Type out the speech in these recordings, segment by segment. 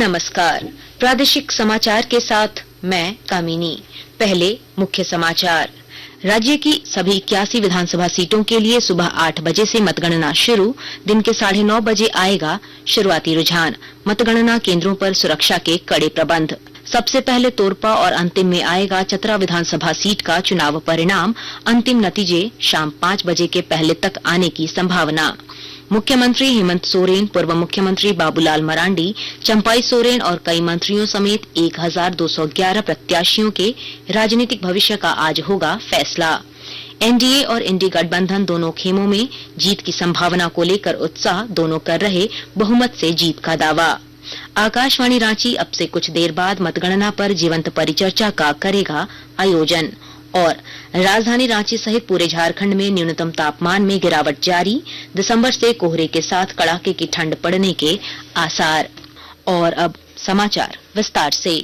नमस्कार। प्रादेशिक समाचार के साथ मैं कामिनी। पहले मुख्य समाचार। राज्य की सभी 81 विधानसभा सीटों के लिए सुबह 8 बजे से मतगणना शुरू। दिन के 9:30 बजे आएगा शुरुआती रुझान। मतगणना केंद्रों पर सुरक्षा के कड़े प्रबंध। सबसे पहले तोरपा और अंतिम में आएगा चतरा विधानसभा सीट का चुनाव परिणाम। अंतिम नतीजे शाम 5 बजे के पहले तक आने की संभावना। मुख्यमंत्री हेमंत सोरेन, पूर्व मुख्यमंत्री बाबूलाल मरांडी, चंपाई सोरेन और कई मंत्रियों समेत 1211 प्रत्याशियों के राजनीतिक भविष्य का आज होगा फैसला। एनडीए और इंडी गठबंधन दोनों खेमों में जीत की संभावना को लेकर उत्साह, दोनों कर रहे बहुमत से जीत का दावा। आकाशवाणी रांची अब से कुछ देर बाद मतगणना पर जीवंत परिचर्चा का करेगा आयोजन। और राजधानी रांची सहित पूरे झारखंड में न्यूनतम तापमान में गिरावट जारी। दिसंबर से कोहरे के साथ कड़ाके की ठंड पड़ने के आसार। और अब समाचार विस्तार से।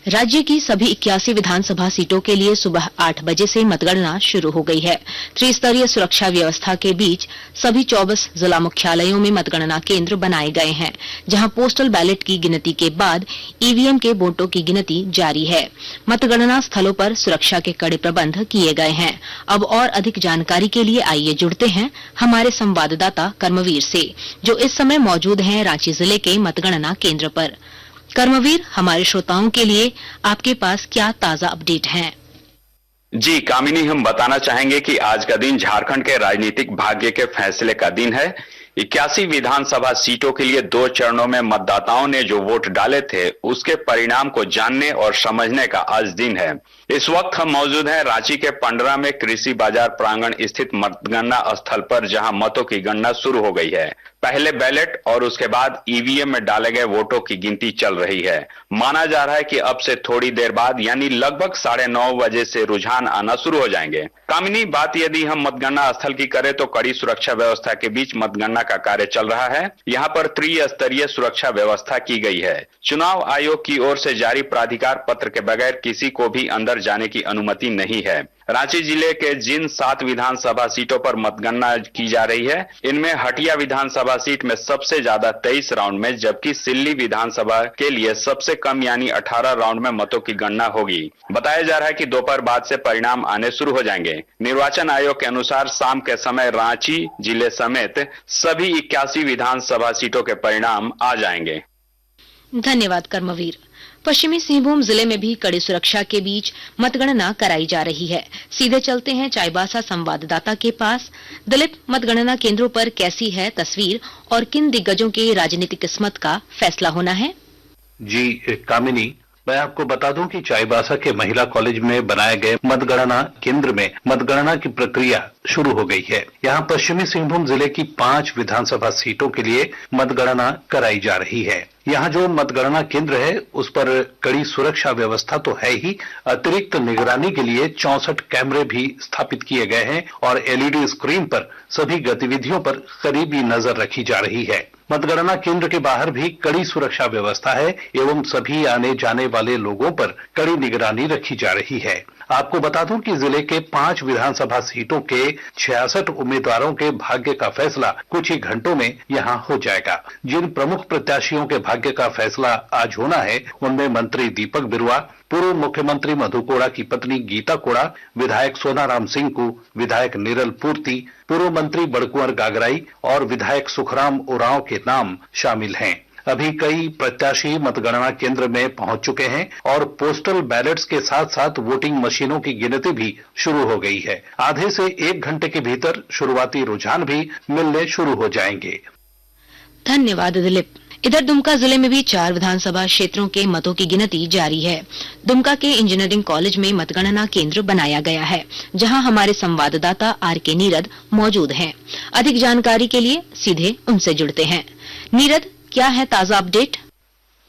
राज्य की सभी 81 विधानसभा सीटों के लिए सुबह 8 बजे से मतगणना शुरू हो गई है। त्रिस्तरीय सुरक्षा व्यवस्था के बीच सभी 24 जिला मुख्यालयों में मतगणना केंद्र बनाए गए हैं, जहां पोस्टल बैलेट की गिनती के बाद ईवीएम के वोटों की गिनती जारी है। मतगणना स्थलों पर सुरक्षा के कड़े प्रबंध किए गए हैं। अब और अधिक जानकारी के लिए आइए जुड़ते हैं हमारे संवाददाता कर्मवीर से, जो इस समय मौजूद हैं रांची जिले के मतगणना केंद्र पर। कर्मवीर, हमारे श्रोताओं के लिए आपके पास क्या ताजा अपडेट हैं? जी कामिनी, हम बताना चाहेंगे कि आज का दिन झारखंड के राजनीतिक भाग्य के फैसले का दिन है। 81 विधानसभा सीटों के लिए 2 चरणों में मतदाताओं ने जो वोट डाले थे, उसके परिणाम को जानने और समझने का आज दिन है। इस वक्त हम मौजूद हैं रांची के पंडरा में कृषि बाजार प्रांगण स्थित मतगणना स्थल पर, जहां मतों की गणना शुरू हो गई है। पहले बैलेट और उसके बाद ईवीएम में डाले गए वोटों की गिनती चल रही है। माना जा रहा है कि अब से थोड़ी देर बाद यानी लगभग 9:30 बजे से रुझान आना शुरू हो जाएंगे। कामिनी, बात यदि हम मतगणना स्थल की करें तो कड़ी सुरक्षा व्यवस्था के बीच मतगणना का कार्य चल रहा है। यहाँ पर त्रिस्तरीय सुरक्षा व्यवस्था की गई है। चुनाव आयोग की ओर से जारी प्राधिकार पत्र के बगैर किसी को भी अंदर जाने की अनुमति नहीं है। रांची जिले के जिन 7 विधानसभा सीटों पर मतगणना की जा रही है, इनमें हटिया विधानसभा सीट में सबसे ज्यादा 23 राउंड में, जबकि सिल्ली विधानसभा के लिए सबसे कम यानी 18 राउंड में मतों की गणना होगी। बताया जा रहा है कि दोपहर बाद से परिणाम आने शुरू हो जाएंगे। निर्वाचन आयोग के अनुसार शाम के समय रांची जिले समेत सभी 81 विधानसभा सीटों के परिणाम आ जाएंगे। धन्यवाद कर्मवीर। पश्चिमी सिंहभूम जिले में भी कड़ी सुरक्षा के बीच मतगणना कराई जा रही है। सीधे चलते हैं चाईबासा संवाददाता के पास। दिलीप, मतगणना केंद्रों पर कैसी है तस्वीर और किन दिग्गजों के राजनीतिक किस्मत का फैसला होना है? जी कामिनी, मैं आपको बता दूं कि चाईबासा के महिला कॉलेज में बनाए गए मतगणना केंद्र में मतगणना की प्रक्रिया शुरू हो गई है। यहाँ पश्चिमी सिंहभूम जिले की 5 विधानसभा सीटों के लिए मतगणना कराई जा रही है। यहाँ जो मतगणना केंद्र है उस पर कड़ी सुरक्षा व्यवस्था तो है ही, अतिरिक्त निगरानी के लिए 64 कैमरे भी स्थापित किए गए हैं और एलईडी स्क्रीन पर सभी गतिविधियों पर करीबी नजर रखी जा रही है। मतगणना केंद्र के बाहर भी कड़ी सुरक्षा व्यवस्था है एवं सभी आने जाने वाले लोगों पर कड़ी निगरानी रखी जा रही है। आपको बता दूं कि जिले के 5 विधानसभा सीटों के 66 उम्मीदवारों के भाग्य का फैसला कुछ ही घंटों में यहां हो जाएगा। जिन प्रमुख प्रत्याशियों के भाग्य का फैसला आज होना है, उनमें मंत्री दीपक बिरुआ, पूर्व मुख्यमंत्री मधु कोड़ा की पत्नी गीता कोड़ा, विधायक सोनाराम सिंकू, विधायक निरल पूर्ति, पूर्व मंत्री बड़कुंवर गागराई और विधायक सुखराम उरांव के नाम शामिल हैं। अभी कई प्रत्याशी मतगणना केंद्र में पहुंच चुके हैं और पोस्टल बैलेट्स के साथ साथ वोटिंग मशीनों की गिनती भी शुरू हो गई है। आधे से 1 घंटे के भीतर शुरुआती रुझान भी मिलने शुरू हो जाएंगे। धन्यवाद दिलीप। इधर दुमका जिले में भी 4 विधानसभा क्षेत्रों के मतों की गिनती जारी है। दुमका के इंजीनियरिंग कॉलेज में मतगणना केंद्र बनाया गया है, जहां हमारे संवाददाता आर.के. नीरद मौजूद हैं। अधिक जानकारी के लिए सीधे उनसे जुड़ते हैं। नीरद, क्या है ताजा अपडेट?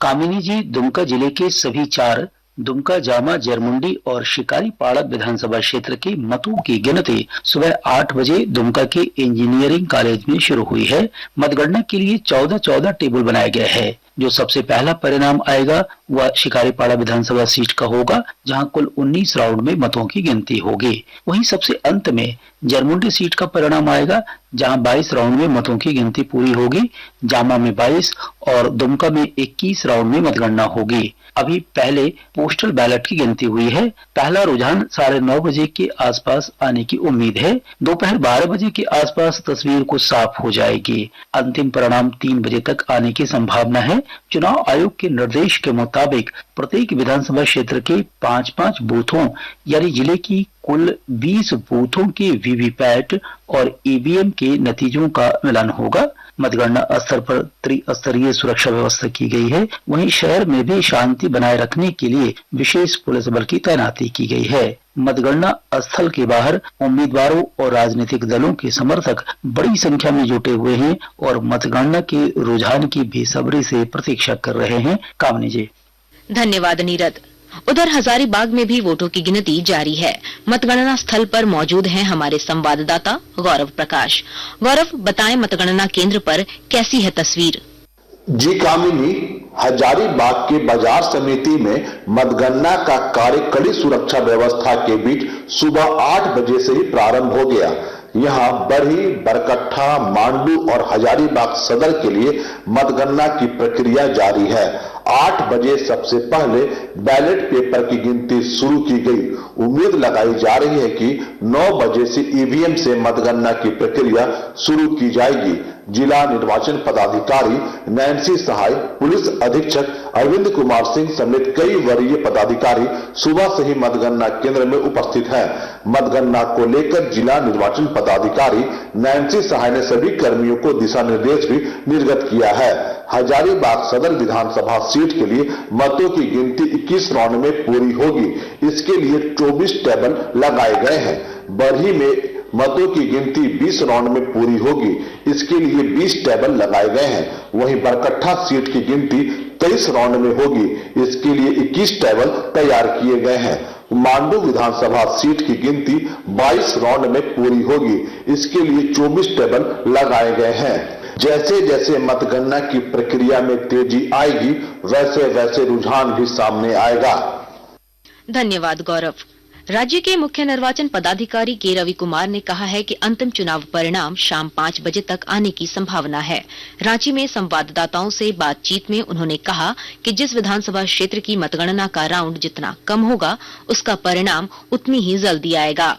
कामिनी जी, दुमका जिले के सभी 4 दुमका, जामा, जरमुंडी और शिकारीपाड़ा विधानसभा क्षेत्र के मतों की गिनती सुबह 8 बजे दुमका के इंजीनियरिंग कॉलेज में शुरू हुई है। मतगणना के लिए 14 टेबल बनाए गए हैं। जो सबसे पहला परिणाम आएगा वह शिकारीपाड़ा विधानसभा सीट का होगा, जहां कुल 19 राउंड में मतों की गिनती होगी। वहीं सबसे अंत में जरमुंडी सीट का परिणाम आएगा, जहां 22 राउंड में मतों की गिनती पूरी होगी। जामा में 22 और दुमका में 21 राउंड में मतगणना होगी। अभी पहले पोस्टल बैलेट की गिनती हुई है। पहला रुझान 9:30 बजे के आसपास आने की उम्मीद है। दोपहर 12 बजे के आसपास तस्वीर कुछ साफ हो जाएगी। अंतिम परिणाम 3 बजे तक आने की संभावना है। चुनाव आयोग के निर्देश के मुताबिक प्रत्येक विधानसभा क्षेत्र के 5-5 बूथों यानी जिले की कुल 20 बूथों के वीवीपैट और ईवीएम के नतीजों का मिलान होगा। मतगणना स्थल पर त्रिस्तरीय सुरक्षा व्यवस्था की गई है। वहीं शहर में भी शांति बनाए रखने के लिए विशेष पुलिस बल की तैनाती की गई है। मतगणना स्थल के बाहर उम्मीदवारों और राजनीतिक दलों के समर्थक बड़ी संख्या में जुटे हुए हैं और मतगणना के रुझान की बेसब्री से प्रतीक्षा कर रहे हैं। कामनी जी। धन्यवाद नीरद। उधर हजारीबाग में भी वोटों की गिनती जारी है। मतगणना स्थल पर मौजूद हैं हमारे संवाददाता गौरव प्रकाश। गौरव, बताएं मतगणना केंद्र पर कैसी है तस्वीर? जी कामिनी, हजारीबाग के बाजार समिति में मतगणना का कार्य कड़ी सुरक्षा व्यवस्था के बीच सुबह 8 बजे से ही प्रारंभ हो गया। यहाँ बरही, बरकट्ठा, मांडू और हजारीबाग सदर के लिए मतगणना की प्रक्रिया जारी है। 8 बजे सबसे पहले बैलेट पेपर की गिनती शुरू की गई। उम्मीद लगाई जा रही है कि 9 बजे से ईवीएम से मतगणना की प्रक्रिया शुरू की जाएगी। जिला निर्वाचन पदाधिकारी नैन्सी सहाय, पुलिस अधीक्षक अरविंद कुमार सिंह समेत कई वरीय पदाधिकारी सुबह से ही मतगणना केंद्र में उपस्थित हैं। मतगणना को लेकर जिला निर्वाचन पदाधिकारी नैन्सी सहाय ने सभी कर्मियों को दिशा निर्देश भी निर्गत किया है। हजारीबाग सदर विधानसभा सीट के लिए मतों की गिनती 21 राउंड में पूरी होगी। इसके लिए 24 टेबल लगाए गए हैं। बरही में मतों की गिनती 20 राउंड में पूरी होगी। इसके लिए 20 टेबल लगाए गए हैं। वहीं बरकट्ठा सीट की गिनती 23 राउंड में होगी। इसके लिए 21 टेबल तैयार किए गए हैं। मांडू विधानसभा सीट की गिनती 22 राउंड में पूरी होगी। इसके लिए 24 टेबल लगाए गए हैं। जैसे जैसे मतगणना की प्रक्रिया में तेजी आएगी, वैसे वैसे रुझान भी सामने आएगा। धन्यवाद गौरव। राज्य के मुख्य निर्वाचन पदाधिकारी के रवि कुमार ने कहा है कि अंतिम चुनाव परिणाम शाम 5 बजे तक आने की संभावना है। रांची में संवाददाताओं से बातचीत में उन्होंने कहा कि जिस विधानसभा क्षेत्र की मतगणना का राउंड जितना कम होगा, उसका परिणाम उतनी ही जल्दी आएगा।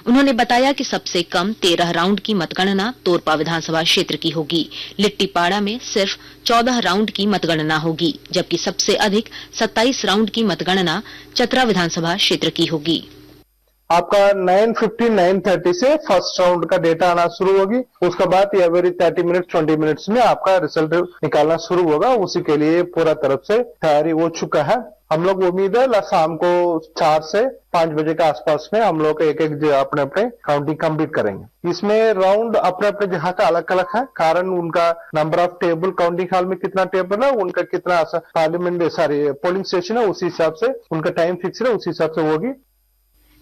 उन्होंने बताया कि सबसे कम 13 राउंड की मतगणना तोरपा विधानसभा क्षेत्र की होगी। लिट्टीपाड़ा में सिर्फ 14 राउंड की मतगणना होगी, जबकि सबसे अधिक 27 राउंड की मतगणना चतरा विधानसभा क्षेत्र की होगी। आपका 9:50 9:30 से फर्स्ट राउंड का डेटा आना शुरू होगी। उसके बाद एवरी 30 मिनट 20 मिनट्स में आपका रिजल्ट निकालना शुरू होगा। उसी के लिए पूरा तरफ से तैयारी हो चुका है। हम लोग उम्मीद है शाम को 4 से 5 बजे के आसपास में हम लोग एक अपने अपने काउंटिंग कंप्लीट करेंगे। इसमें राउंड अपने अपने जगह का अलग अलग है, कारण उनका number of table counting hall में कितना टेबल है, उनका कितना पार्लियामेंट पोलिंग स्टेशन है, उसी हिसाब से उनका टाइम फिक्स है, उसी हिसाब से होगी।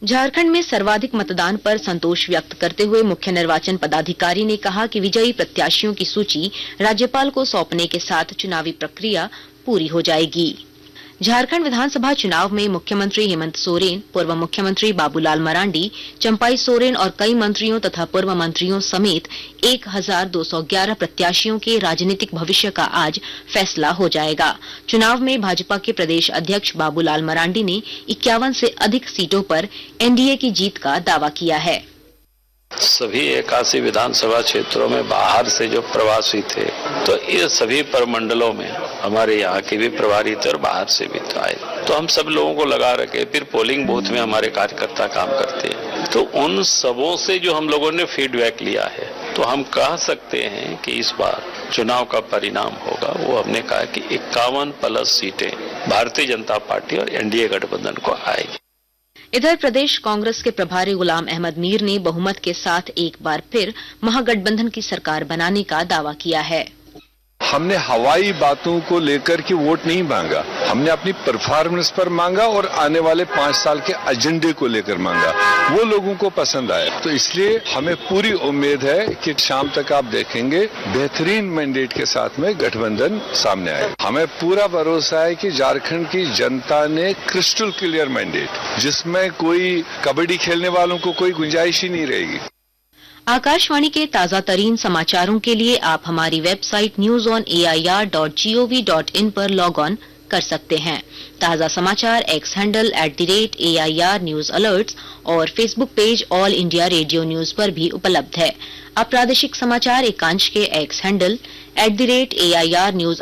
झारखंड में सर्वाधिक मतदान पर संतोष व्यक्त करते हुए मुख्य निर्वाचन पदाधिकारी ने कहा कि विजयी प्रत्याशियों की सूची राज्यपाल को सौंपने के साथ चुनावी प्रक्रिया पूरी हो जाएगी। झारखंड विधानसभा चुनाव में मुख्यमंत्री हेमंत सोरेन, पूर्व मुख्यमंत्री बाबूलाल मरांडी, चंपाई सोरेन और कई मंत्रियों तथा पूर्व मंत्रियों समेत 1211 प्रत्याशियों के राजनीतिक भविष्य का आज फैसला हो जाएगा। चुनाव में भाजपा के प्रदेश अध्यक्ष बाबूलाल मरांडी ने 51 से अधिक सीटों पर एनडीए की जीत का दावा किया है। सभी 81 विधानसभा क्षेत्रों में बाहर से जो प्रवासी थे, तो ये सभी प्रमंडलों में हमारे यहाँ के भी प्रभारी थे और बाहर से भी तो आए। तो हम सब लोगों को लगा रखे, फिर पोलिंग बूथ में हमारे कार्यकर्ता काम करते हैं। तो उन सबों से जो हम लोगों ने फीडबैक लिया है, तो हम कह सकते हैं कि इस बार चुनाव का परिणाम होगा वो हमने कहा कि 51+ सीटें भारतीय जनता पार्टी और एनडीए गठबंधन को आएगी। इधर प्रदेश कांग्रेस के प्रभारी गुलाम अहमद मीर ने बहुमत के साथ एक बार फिर महागठबंधन की सरकार बनाने का दावा किया है। हमने हवाई बातों को लेकर के वोट नहीं मांगा, हमने अपनी परफॉर्मेंस पर मांगा और आने वाले 5 साल के एजेंडे को लेकर मांगा। वो लोगों को पसंद आया, तो इसलिए हमें पूरी उम्मीद है कि शाम तक आप देखेंगे बेहतरीन मैंडेट के साथ में गठबंधन सामने आए। हमें पूरा भरोसा है कि झारखंड की जनता ने क्रिस्टल क्लियर मैंडेट, जिसमें कोई कबड्डी खेलने वालों को कोई गुंजाइश ही नहीं रहेगी। आकाशवाणी के ताजा तरीन समाचारों के लिए आप हमारी वेबसाइट newsonair.gov.in पर लॉग ऑन कर सकते हैं। ताजा समाचार X handle @AIR news alerts और Facebook page All India Radio news पर भी उपलब्ध है। अब प्रादेशिक समाचार एकांश के X handle @AIR news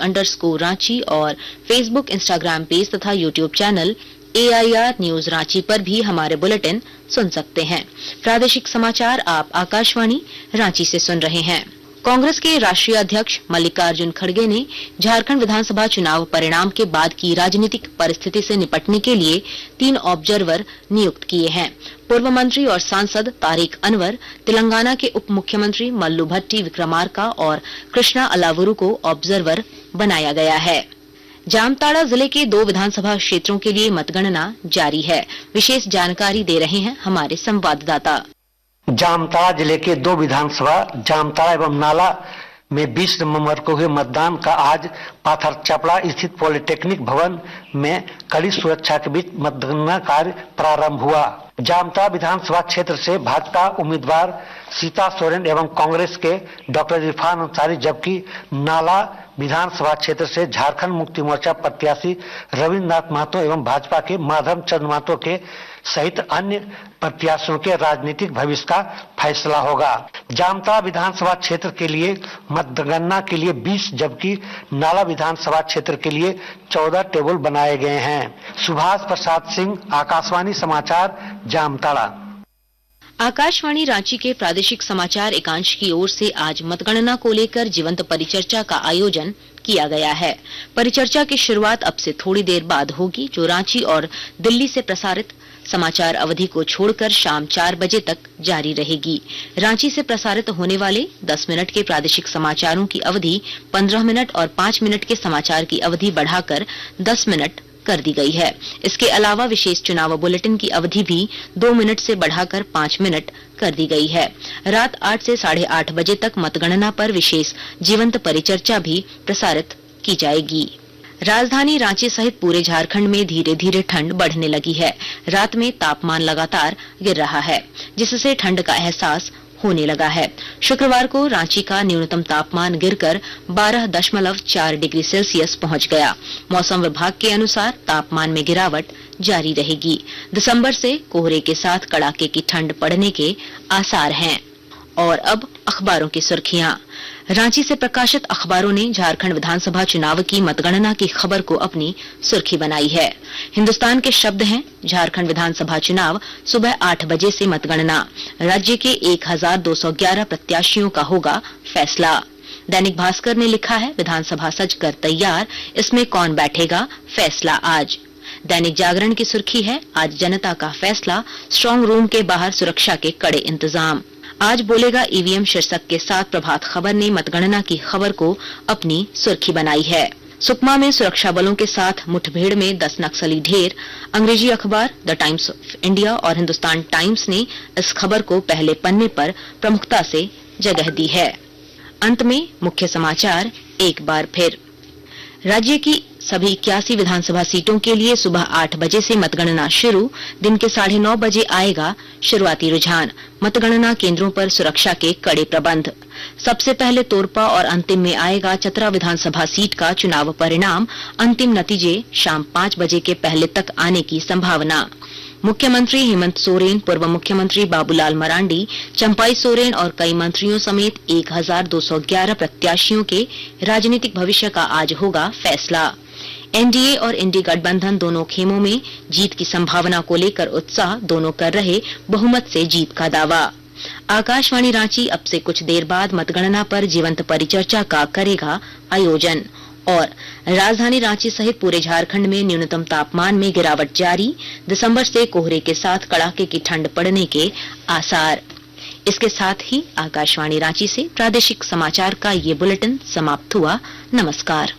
_Ranchi और फेसबुक, इंस्टाग्राम पेज तथा YouTube channel AIR news Ranchi पर भी हमारे बुलेटिन सुन सकते हैं। प्रादेशिक समाचार आप आकाशवाणी रांची से सुन रहे हैं। कांग्रेस के राष्ट्रीय अध्यक्ष मल्लिकार्जुन खड़गे ने झारखंड विधानसभा चुनाव परिणाम के बाद की राजनीतिक परिस्थिति से निपटने के लिए 3 ऑब्जर्वर नियुक्त किए हैं। पूर्व मंत्री और सांसद तारिक अनवर, तेलंगाना के उप मुख्यमंत्री मल्लू भट्टी विक्रमार्का और कृष्णा अलावुरु को ऑब्जर्वर बनाया गया है। जामताड़ा जिले के 2 विधानसभा क्षेत्रों के लिए मतगणना जारी है। विशेष जानकारी दे रहे हैं हमारे संवाददाता। जामताड़ा जिले के 2 विधानसभा जामताड़ा एवं नाला में 20 नवंबर को हुए मतदान का आज पाथर चपड़ा स्थित पॉलिटेक्निक भवन में कड़ी सुरक्षा के बीच मतगणना कार्य प्रारंभ हुआ। जामताड़ा विधानसभा क्षेत्र से भाजपा उम्मीदवार सीता सोरेन एवं कांग्रेस के डॉक्टर इरफान अंसारी, जबकि नाला विधानसभा क्षेत्र से झारखंड मुक्ति मोर्चा प्रत्याशी रविन्द्रनाथ महतो एवं भाजपा के माधव चंद महतो के सहित अन्य प्रत्याशियों के राजनीतिक भविष्य का फैसला होगा। जामताड़ा विधानसभा क्षेत्र के लिए मतगणना के लिए 20 जबकि नाला विधानसभा क्षेत्र के लिए 14 टेबल बनाए गए हैं। सुभाष प्रसाद सिंह, आकाशवाणी समाचार, जामताड़ा। आकाशवाणी रांची के प्रादेशिक समाचार एकांश की ओर से आज मतगणना को लेकर जीवंत परिचर्चा का आयोजन किया गया है। परिचर्चा की शुरुआत अब से थोड़ी देर बाद होगी, जो रांची और दिल्ली से प्रसारित समाचार अवधि को छोड़कर शाम 4 बजे तक जारी रहेगी। रांची से प्रसारित होने वाले 10 मिनट के प्रादेशिक समाचारों की अवधि 15 मिनट और 5 मिनट के समाचार की अवधि बढ़ाकर 10 मिनट कर दी गई है। इसके अलावा विशेष चुनाव बुलेटिन की अवधि भी 2 मिनट से बढ़ाकर 5 मिनट कर दी गई है। रात 8 से 8:30 बजे तक मतगणना पर विशेष जीवंत परिचर्चा भी प्रसारित की जाएगी। राजधानी रांची सहित पूरे झारखंड में धीरे धीरे ठंड बढ़ने लगी है। रात में तापमान लगातार गिर रहा है, जिससे ठंड का एहसास होने लगा है। शुक्रवार को रांची का न्यूनतम तापमान गिरकर 12.4 डिग्री सेल्सियस पहुंच गया। मौसम विभाग के अनुसार तापमान में गिरावट जारी रहेगी। दिसंबर से कोहरे के साथ कड़ाके की ठंड पड़ने के आसार हैं। और अब अखबारों की सुर्खियां। रांची से प्रकाशित अखबारों ने झारखंड विधानसभा चुनाव की मतगणना की खबर को अपनी सुर्खी बनाई है। हिंदुस्तान के शब्द हैं, झारखंड विधानसभा चुनाव सुबह 8 बजे से मतगणना, राज्य के 1211 प्रत्याशियों का होगा फैसला। दैनिक भास्कर ने लिखा है, विधानसभा सजकर तैयार, इसमें कौन बैठेगा, फैसला आज। दैनिक जागरण की सुर्खी है, आज जनता का फैसला, स्ट्रांग रूम के बाहर सुरक्षा के कड़े इंतजाम। आज बोलेगा ईवीएम शीर्षक के साथ प्रभात खबर ने मतगणना की खबर को अपनी सुर्खी बनाई है। सुकमा में सुरक्षा बलों के साथ मुठभेड़ में 10 नक्सली ढेर। अंग्रेजी अखबार द टाइम्स ऑफ इंडिया और हिंदुस्तान टाइम्स ने इस खबर को पहले पन्ने पर प्रमुखता से जगह दी है। अंत में मुख्य समाचार एक बार फिर। राज्य की सभी 81 विधानसभा सीटों के लिए सुबह 8 बजे से मतगणना शुरू। दिन के 9:30 बजे आएगा शुरुआती रुझान। मतगणना केंद्रों पर सुरक्षा के कड़े प्रबंध। सबसे पहले तोरपा और अंतिम में आएगा चतरा विधानसभा सीट का चुनाव परिणाम। अंतिम नतीजे शाम 5 बजे के पहले तक आने की संभावना। मुख्यमंत्री हेमंत सोरेन, पूर्व मुख्यमंत्री बाबूलाल मरांडी, चंपाई सोरेन और कई मंत्रियों समेत 1211 प्रत्याशियों के राजनीतिक भविष्य का आज होगा फैसला। एनडीए और इंडी गठबंधन दोनों खेमों में जीत की संभावना को लेकर उत्साह, दोनों कर रहे बहुमत से जीत का दावा। आकाशवाणी रांची अब से कुछ देर बाद मतगणना पर जीवंत परिचर्चा का करेगा आयोजन। और राजधानी रांची सहित पूरे झारखंड में न्यूनतम तापमान में गिरावट जारी। दिसंबर से कोहरे के साथ कड़ाके की ठंड पड़ने के आसार। इसके साथ ही आकाशवाणी रांची से प्रादेशिक समाचार का ये बुलेटिन समाप्त हुआ। नमस्कार।